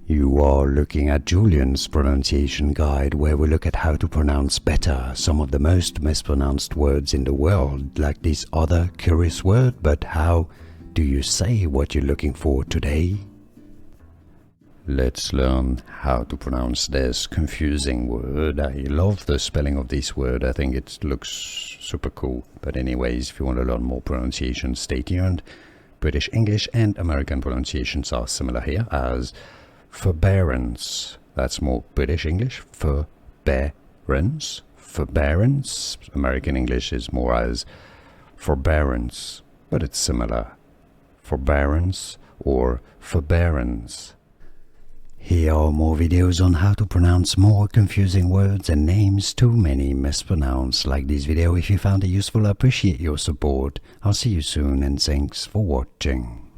You are looking at Julian's pronunciation guide, where we look at how to pronounce better some of the most mispronounced words in the world, like this other curious word. But how do you say what you're looking for today? Let's learn how to pronounce this confusing word. I love the spelling of this word. I think it looks super cool. But anyways, if you want to learn more pronunciation, stay tuned. British English and American pronunciations are similar here as forbearance. That's more British English. Forbearance. Forbearance. American English is more as forbearance, but it's similar. Forbearance or forbearance. Here are more videos on how to pronounce more confusing words and names too many mispronounced. Like this video if you found it useful. I appreciate your support. I'll see you soon and thanks for watching.